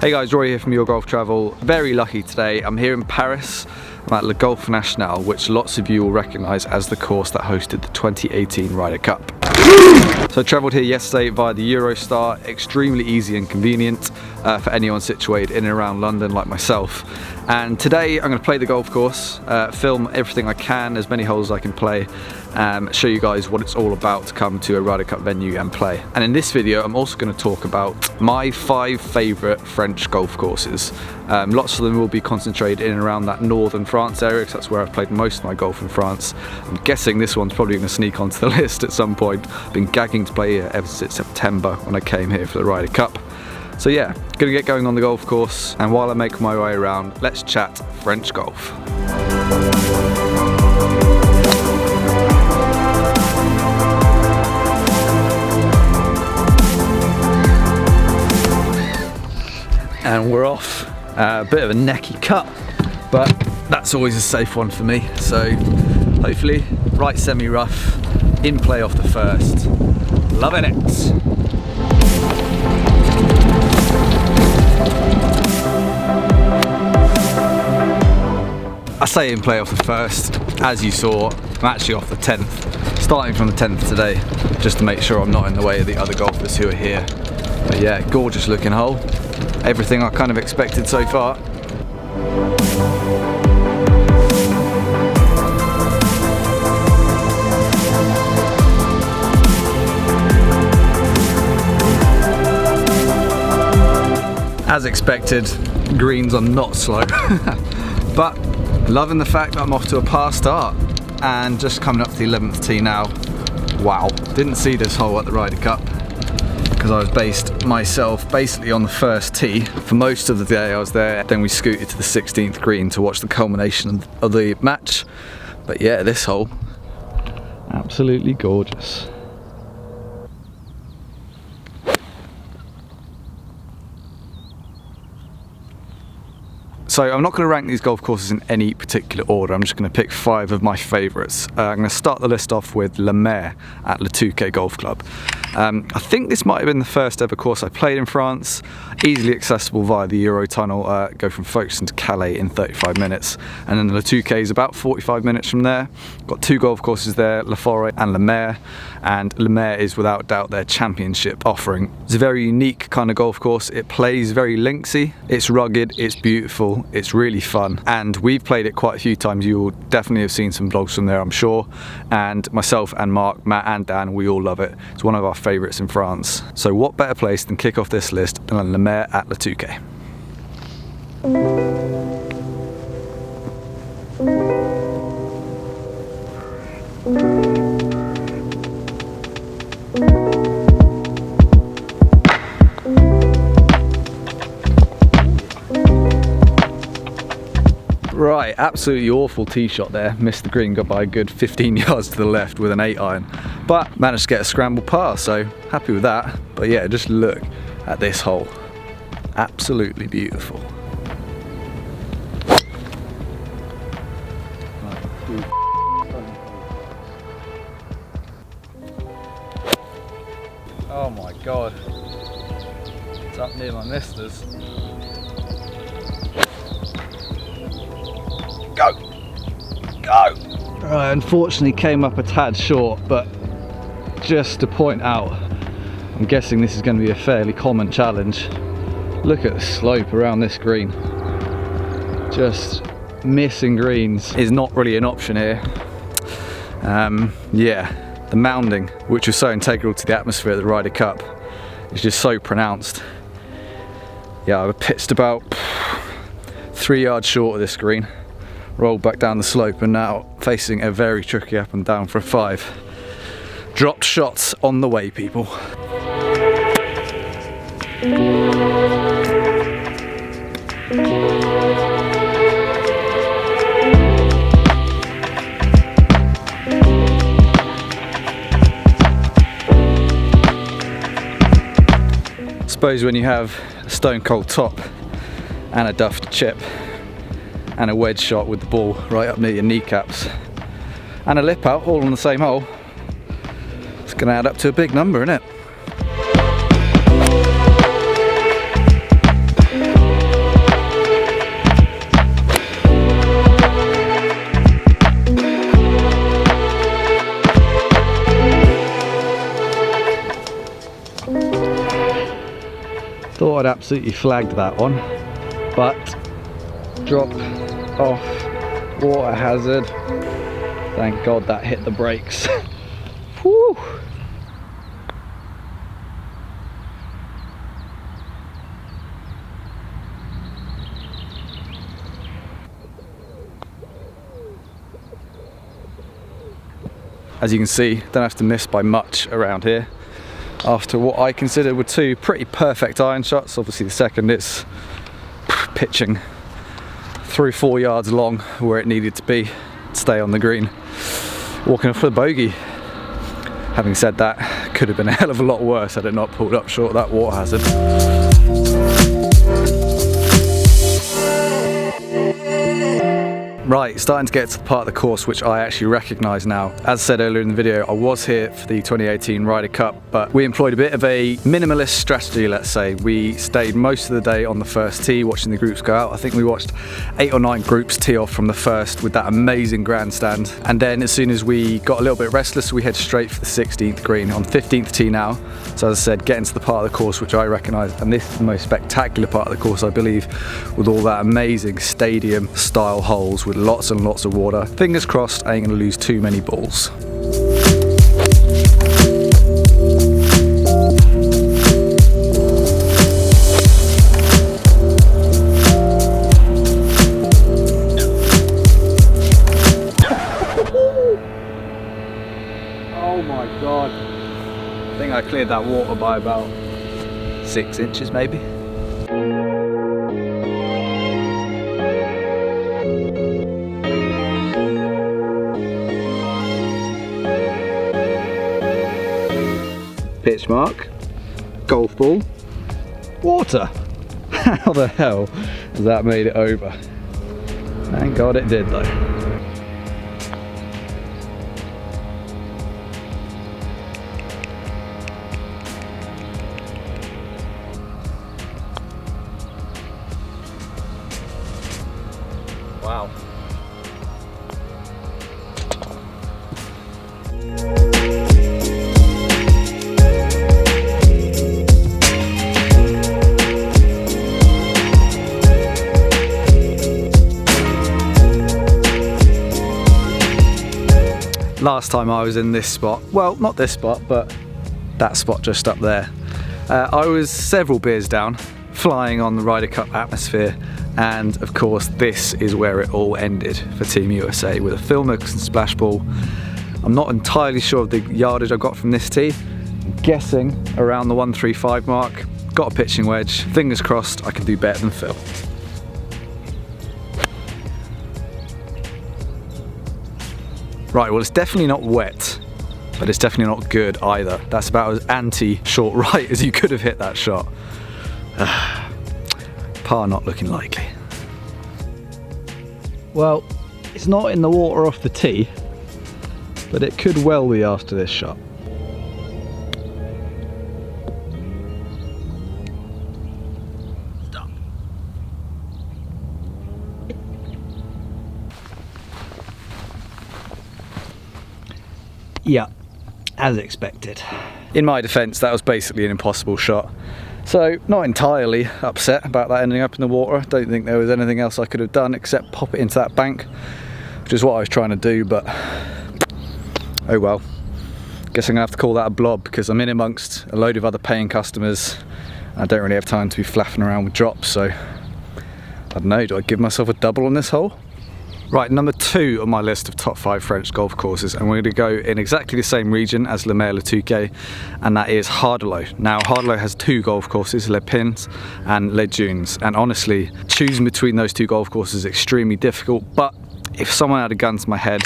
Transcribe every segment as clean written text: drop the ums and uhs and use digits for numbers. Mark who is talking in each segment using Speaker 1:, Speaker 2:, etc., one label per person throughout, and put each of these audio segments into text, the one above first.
Speaker 1: Hey guys, Roy here from Your Golf Travel. Very lucky today. I'm here in Paris. I'm at Le Golf National, which lots of you will recognise as the course that hosted the 2018 Ryder Cup. So I travelled here yesterday via the Eurostar, extremely easy and convenient for anyone situated in and around London like myself. And today I'm going to play the golf course, film everything I can, as many holes as I can play, show you guys what it's all about to come to a Ryder Cup venue and play. And in this video I'm also going to talk about my 5 favourite French golf courses. Lots of them will be concentrated in and around that northern France area, because that's where I've played most of my golf in France. I'm guessing this one's probably going to sneak onto the list at some point. I've been gagging to play here ever since September when I came here for the Ryder Cup. So yeah, gonna get going on the golf course, and while I make my way around, let's chat French golf. And we're off. A bit of a necky cut, but that's always a safe one for me. So hopefully right semi-rough, in play off the first. Loving it. I say in play off the first. As you saw, I'm actually off the 10th. Starting from the 10th today, just to make sure I'm not in the way of the other golfers who are here. But yeah, gorgeous looking hole. Everything I kind of expected so far. As expected, greens are not slow, but loving the fact that I'm off to a par start and just coming up to the 11th tee now. Wow, didn't see this hole at the Ryder Cup because I was based myself basically on the first tee for most of the day I was there. Then we scooted to the 16th green to watch the culmination of the match. But yeah, this hole, absolutely gorgeous. So I'm not going to rank these golf courses in any particular order. I'm just going to pick 5 of my favourites. I'm going to start the list off with Le Maire at Le Touquet Golf Club. I think this might have been the first ever course I played in France. Easily accessible via the Eurotunnel. Go from Folkestone to Calais in 35 minutes. And then Le Touquet is about 45 minutes from there. Got 2 golf courses there, La Forêt and Le Maire. And Le Maire is without doubt their championship offering. It's a very unique kind of golf course. It plays very linksy. It's rugged, it's beautiful. It's really fun, and we've played it quite a few times. You will definitely have seen some vlogs from there, I'm sure, and myself and Mark, Matt and Dan, we all love it. It's one of our favourites in France. So what better place than kick off this list than Le Maire at Le Touquet. Right, absolutely awful tee shot there. Missed the green, got by a good 15 yards to the left with an 8-iron. But managed to get a scramble par, so happy with that. But yeah, just look at this hole. Absolutely beautiful. Oh my god. It's up near my misters. Go! Go! Right, unfortunately came up a tad short, but just to point out, I'm guessing this is going to be a fairly common challenge. Look at the slope around this green. Just missing greens is not really an option here. Yeah, the mounding, which was so integral to the atmosphere at the Ryder Cup, is just so pronounced. Yeah, I pitched about 3 yards short of this green. Rolled back down the slope and now facing a very tricky up and down for a 5. Dropped shots on the way, people. I suppose when you have a stone cold top and a duffed chip and a wedge shot with the ball right up near your kneecaps and a lip out all on the same hole, it's going to add up to a big number, isn't it? thought I'd absolutely flagged that one, but drop off water hazard. Thank God that hit the brakes. Whew. As you can see, don't have to miss by much around here. After what I consider were two pretty perfect iron shots. Obviously the second is pitching through 4 yards long where it needed to be, stay on the green. Walking off for the bogey. Having said that, could have been a hell of a lot worse had it not pulled up short of that water hazard. Right, starting to get to the part of the course which I actually recognise now. As I said earlier in the video, I was here for the 2018 Ryder Cup, but we employed a bit of a minimalist strategy, let's say. We stayed most of the day on the first tee watching the groups go out. I think we watched 8 or 9 groups tee off from the first with that amazing grandstand. And then as soon as we got a little bit restless, we head straight for the 16th green on 15th tee now. So as I said, getting to the part of the course which I recognise, and this is the most spectacular part of the course I believe, with all that amazing stadium style holes with lots and lots of water. Fingers crossed I ain't gonna lose too many balls. Oh my God. I think I cleared that water by about 6 inches maybe. Pitch mark, golf ball, water. How the hell has that made it over? Thank God it did though. Wow. Last time I was in this spot, well, not this spot, but that spot just up there, I was several beers down, flying on the Ryder Cup atmosphere, and of course this is where it all ended for Team USA with a Phil Mickelson splash ball. I'm not entirely sure of the yardage I got from this tee. I'm guessing around the 135 mark. Got a pitching wedge. Fingers crossed I can do better than Phil. Right, well it's definitely not wet, but it's definitely not good either. That's about as anti-short right as you could have hit that shot. Par not looking likely. Well, it's not in the water off the tee, but it could well be after this shot. Stop. Yeah, as expected. In my defence, that was basically an impossible shot. So, not entirely upset about that ending up in the water. Don't think there was anything else I could have done except pop it into that bank, which is what I was trying to do, but oh well. Guess I'm gonna have to call that a blob because I'm in amongst a load of other paying customers. And I don't really have time to be flapping around with drops, so I don't know, do I give myself a double on this hole? Right, number 2 on my list of top 5 French golf courses, and we're going to go in exactly the same region as Le Maire-le-Touquet, and that is Hardelot. Now, Hardelot has 2 golf courses, Les Pins and Les Dunes, and honestly, choosing between those 2 golf courses is extremely difficult, but if someone had a gun to my head,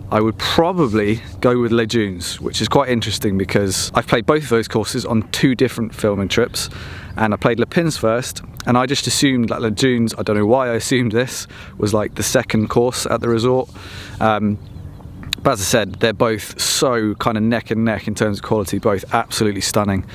Speaker 1: I would probably go with Les Dunes, which is quite interesting because I've played both of those courses on 2 different filming trips, and I played Les Pins first, and I just assumed that Les Dunes, I don't know why I assumed this, was like the second course at the resort. But as I said, they're both so kind of neck and neck in terms of quality, both absolutely stunning.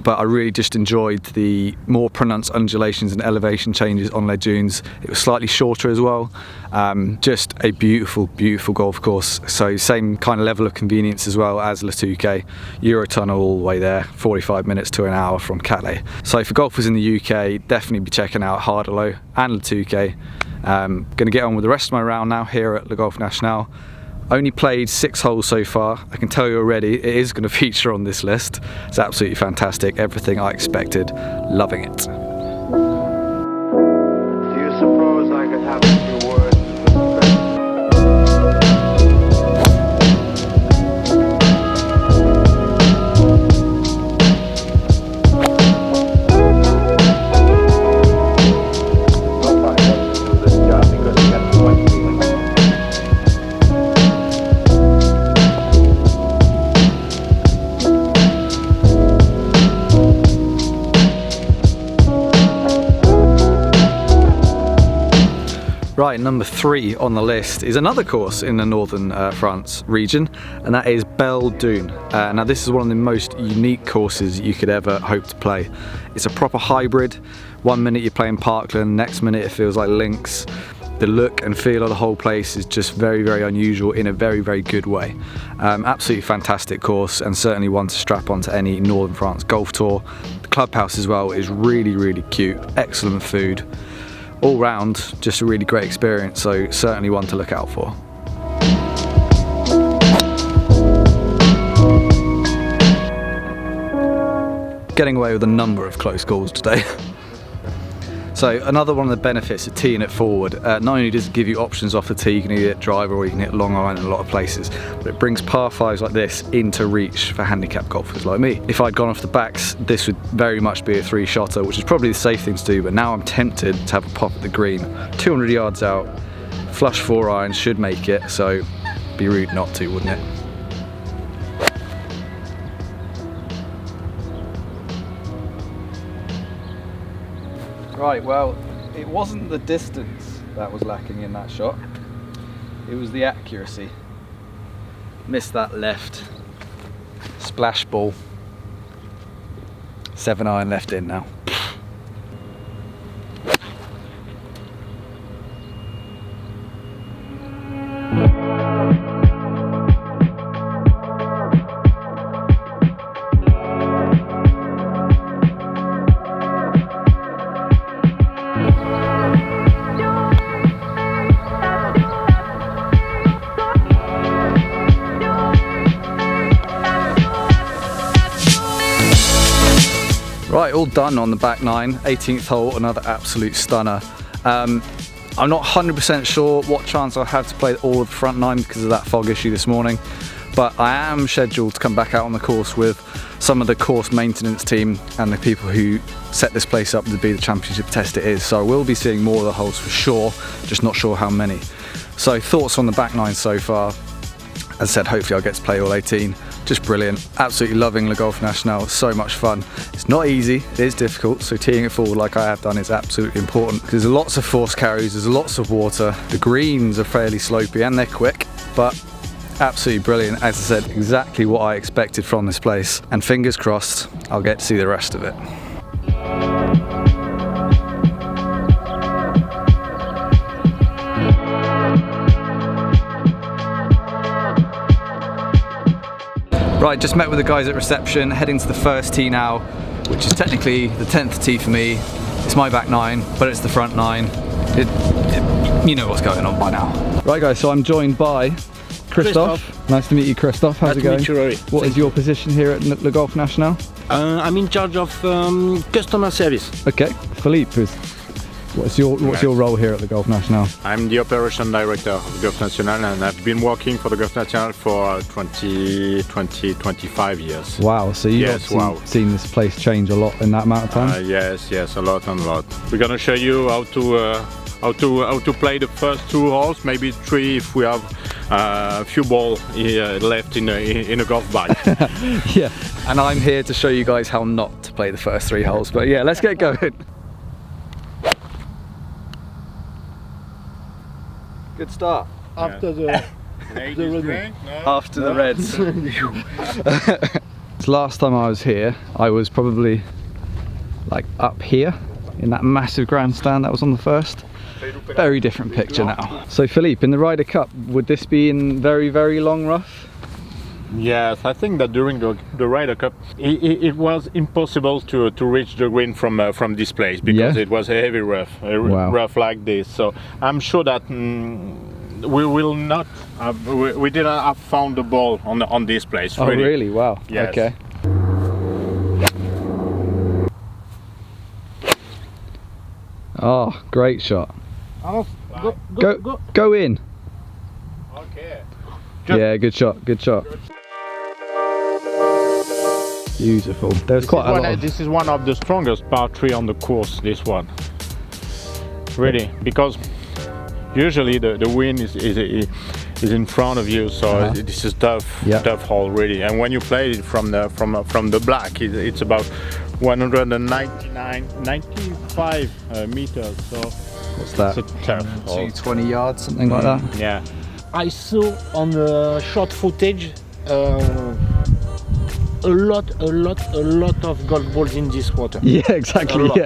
Speaker 1: But I really just enjoyed the more pronounced undulations and elevation changes on Les Dunes. It was slightly shorter as well. Just a beautiful, beautiful golf course. So same kind of level of convenience as well as Le Touquet. Eurotunnel all the way there, 45 minutes to an hour from Calais. So for golfers in the UK, definitely be checking out Hardelot and Le Touquet. Going to get on with the rest of my round now here at Le Golf National. Only played 6 holes so far. I can tell you already it is going to feature on this list. It's absolutely fantastic, everything I expected, loving it.
Speaker 2: Do you suppose I could have a few words with the
Speaker 1: Right, number 3 on the list is another course in the northern France region, and that is Belle Dune. Now this is one of the most unique courses you could ever hope to play. It's a proper hybrid. One minute you're playing Parkland, next minute it feels like links. The look and feel of the whole place is just very, very unusual in a very, very good way. Absolutely fantastic course, and certainly one to strap onto any Northern France golf tour. The clubhouse as well is really, really cute, excellent food. All round, just a really great experience, so certainly one to look out for. Getting away with a number of close calls today. So another one of the benefits of teeing it forward, not only does it give you options off the tee, you can either hit driver or you can hit long iron in a lot of places, but it brings par 5s like this into reach for handicap golfers like me. If I'd gone off the backs, this would very much be a 3-shotter, which is probably the safe thing to do, but now I'm tempted to have a pop at the green. 200 yards out, flush 4 irons should make it, so be rude not to, wouldn't it? Right, well, it wasn't the distance that was lacking in that shot, it was the accuracy. Missed that left splash ball. 7 iron left in now. Right, all done on the back 9, 18th hole, another absolute stunner. I'm not 100% sure what chance I'll have to play all of the front 9 because of that fog issue this morning, but I am scheduled to come back out on the course with some of the course maintenance team and the people who set this place up to be the championship test it is, so I will be seeing more of the holes for sure, just not sure how many. So thoughts on the back 9 so far. As I said, hopefully I'll get to play all 18. Just brilliant. Absolutely loving Le Golf National. So much fun. It's not easy. It is difficult. So teeing it forward like I have done is absolutely important. There's lots of force carries. There's lots of water. The greens are fairly slopey and they're quick, but absolutely brilliant. As I said, exactly what I expected from this place. And fingers crossed, I'll get to see the rest of it. Right, just met with the guys at reception, heading to the first tee now, which is technically the 10th tee for me. It's my back 9, but it's the front 9. You know what's going on by now. Right guys, so I'm joined by Christophe. Nice to meet you, Christophe. How's it going?
Speaker 3: Nice to meet you, Rory.
Speaker 1: What is your position here at Le Golf National?
Speaker 3: I'm in charge of customer service.
Speaker 1: Okay, Philippe, what's your role here at the Golf National?
Speaker 4: I'm the operation director of the Golf National, and I've been working for the Golf National for 25 years.
Speaker 1: Wow, so you've seen this place change a lot in that amount of time?
Speaker 4: Yes, a lot. We're gonna show you how to play the first 2 holes, maybe 3 if we have a few balls left in a golf bag.
Speaker 1: Yeah, and I'm here to show you guys how not to play the first 3 holes, but yeah, let's get going. Good start.
Speaker 3: After the
Speaker 4: Ladies drink? No?
Speaker 1: After the Reds. Last time I was here, I was probably like up here in that massive grandstand that was on the first. Very different picture now. So Philippe, in the Ryder Cup, would this be in very, very long rough?
Speaker 4: Yes, I think that during the Ryder Cup, it was impossible to reach the green from this place because it was a heavy rough, rough like this. So I'm sure that we will not. We didn't have found the ball on this place.
Speaker 1: Oh, really? Wow.
Speaker 4: Yes.
Speaker 1: Okay. Oh, great shot. Go in.
Speaker 4: Okay.
Speaker 1: Yeah, good shot. Good shot. Beautiful. There's quite a lot.
Speaker 4: This is one of the strongest par 3 on the course. This one, really, because usually the wind is in front of you, so this is tough hole really. And when you play it from the black, it's about 195 meters. So
Speaker 1: what's that?
Speaker 4: It's a tough hole.
Speaker 1: 220 yards, something like that.
Speaker 4: Yeah.
Speaker 3: I saw on the short footage a lot of golf balls in this water.
Speaker 1: Yeah, exactly.
Speaker 3: A lot.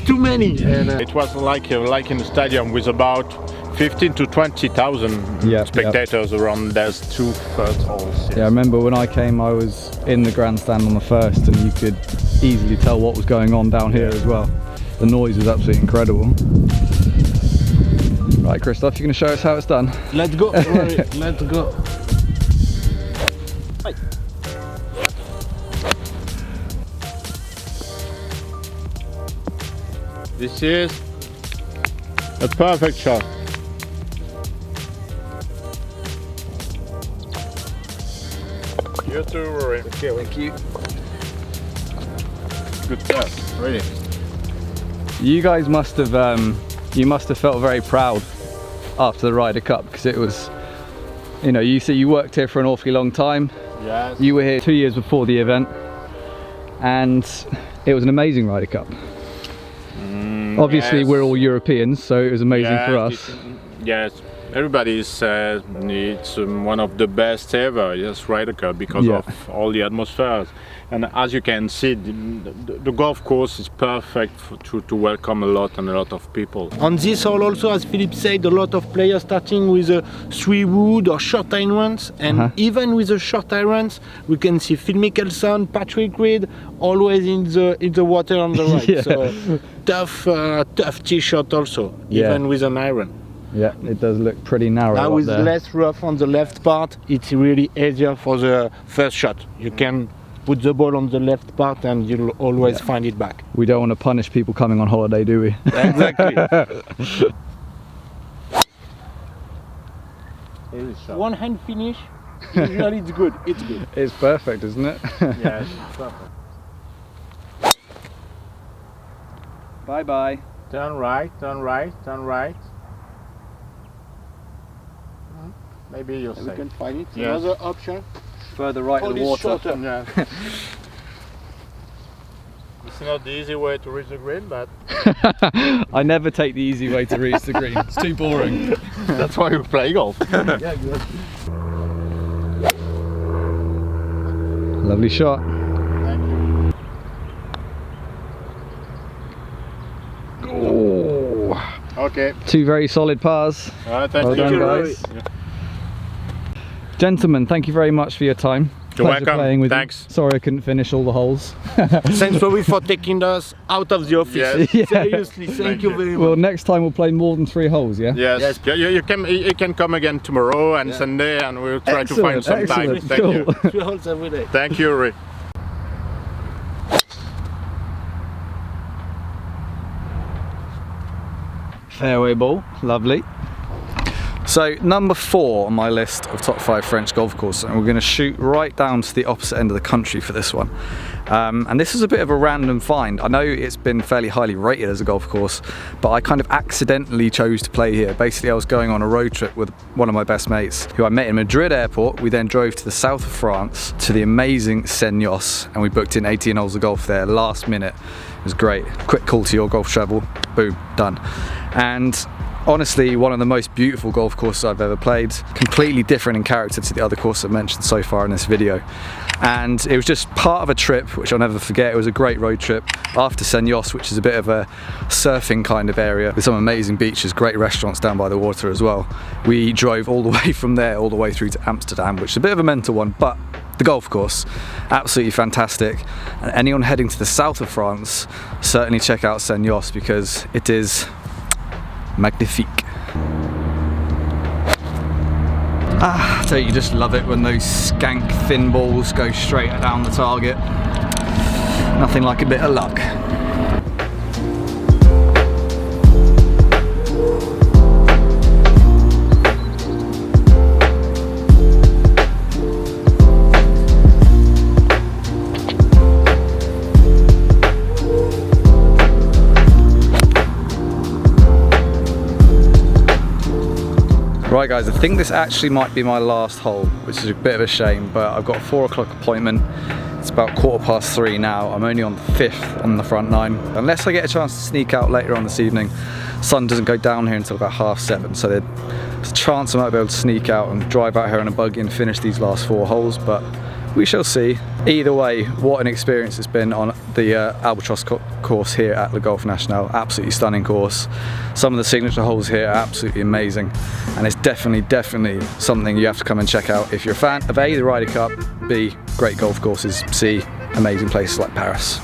Speaker 3: Too many. And,
Speaker 4: it was like in the stadium with about 15 to 20,000 spectators around those two first holes.
Speaker 1: Yeah, I remember when I came, I was in the grandstand on the first, and you could easily tell what was going on down here as well. The noise was absolutely incredible. Right, Christoph, you're going to show us how it's done?
Speaker 3: Let's go, Rory, let's go. Hi.
Speaker 4: This is a perfect shot. You too, Rory.
Speaker 1: Okay, thank you.
Speaker 4: Good test, really.
Speaker 1: You guys must have felt very proud after the Ryder Cup, because it was, you know, you see, you worked here for an awfully long time.
Speaker 4: Yes.
Speaker 1: You were here 2 years before the event, and it was an amazing Ryder Cup. Obviously, we're all Europeans, so it was amazing for us.
Speaker 4: Yes, everybody says it's one of the best ever, yes, Ryder Cup, because of all the atmospheres. And as you can see, the golf course is perfect to welcome a lot of people.
Speaker 3: On this hole also, as Philippe said, a lot of players starting with a 3-wood or short irons, and even with the short irons, we can see Phil Mickelson, Patrick Reed, always in the water on the right. So tough tee shot also, even with an iron.
Speaker 1: Yeah, it does look pretty narrow.
Speaker 3: Now with
Speaker 1: there.
Speaker 3: less rough on the left part, it's really easier for the first shot. You can put the ball on the left part and you'll always find it back.
Speaker 1: We don't want to punish people coming on holiday, do we?
Speaker 3: Exactly. One hand finish, usually it's good. It's good.
Speaker 1: It's perfect, isn't it?
Speaker 4: Yes, perfect.
Speaker 1: Bye bye.
Speaker 4: Turn right, turn right, turn right. Maybe you're safe.
Speaker 3: We can find it.
Speaker 4: Yes.
Speaker 3: Another option.
Speaker 1: Further right of the water.
Speaker 4: Yeah. It's not the easy way to reach the green, but
Speaker 1: I never take the easy way to reach the green. It's too boring.
Speaker 4: that's why we play golf.
Speaker 3: Yeah, good.
Speaker 1: Lovely shot.
Speaker 4: Thank you.
Speaker 1: Oh.
Speaker 4: Okay.
Speaker 1: Two very solid pars.
Speaker 4: Thank
Speaker 1: Well
Speaker 4: you,
Speaker 1: done, guys. Gentlemen, thank you very much for your time.
Speaker 4: You're
Speaker 1: Pleasure
Speaker 4: welcome.
Speaker 1: playing with
Speaker 4: Thanks.
Speaker 1: you. Sorry I couldn't finish all the holes.
Speaker 3: Thanks, Rory, for taking us out of the office.
Speaker 4: Yes.
Speaker 3: Seriously, thank you very much.
Speaker 1: Well, next time we'll play more than 3 holes, yeah?
Speaker 4: Yes. You can come again tomorrow and Sunday, and we'll try to find some time.
Speaker 1: Excellent.
Speaker 4: Thank you.
Speaker 3: 3 holes every day.
Speaker 4: Thank you, Rick.
Speaker 1: Fairway ball, lovely. So number 4 on my list of top 5 French golf courses, and we're going to shoot right down to the opposite end of the country for this one. And this is a bit of a random find. I know it's been fairly highly rated as a golf course, but I kind of accidentally chose to play here. Basically, I was going on a road trip with one of my best mates who I met in Madrid airport. We then drove to the south of France to the amazing Senyos, and we booked in 18 holes of golf there last minute. It was great. Quick call to your golf travel, boom, done. And honestly one of the most beautiful golf courses I've ever played. Completely different in character to the other courses I've mentioned so far in this video. And it was just part of a trip which I'll never forget. It was a great road trip after Senyos, which is a bit of a surfing kind of area with some amazing beaches, great restaurants down by the water as well. We drove all the way from there all the way through to Amsterdam, which is a bit of a mental one, but the golf course, absolutely fantastic. And anyone heading to the south of France, certainly check out Senyos because it is magnifique. I tell you just love it when those skank thin balls go straight down the target. Nothing like a bit of luck. Right guys, I think this actually might be my last hole, which is a bit of a shame, but I've got a 4 o'clock appointment. It's about 3:15 now. I'm only on the 5th on the front 9. Unless I get a chance to sneak out later on this evening. Sun doesn't go down here until about 7:30, so there's a chance I might be able to sneak out and drive out here in a buggy and finish these last 4 holes, but we shall see. Either way, what an experience it's been on the Albatross course here at Le Golf National. Absolutely stunning course. Some of the signature holes here are absolutely amazing, and it's definitely something you have to come and check out if you're a fan of A, the Ryder Cup, B, great golf courses, C, amazing places like Paris.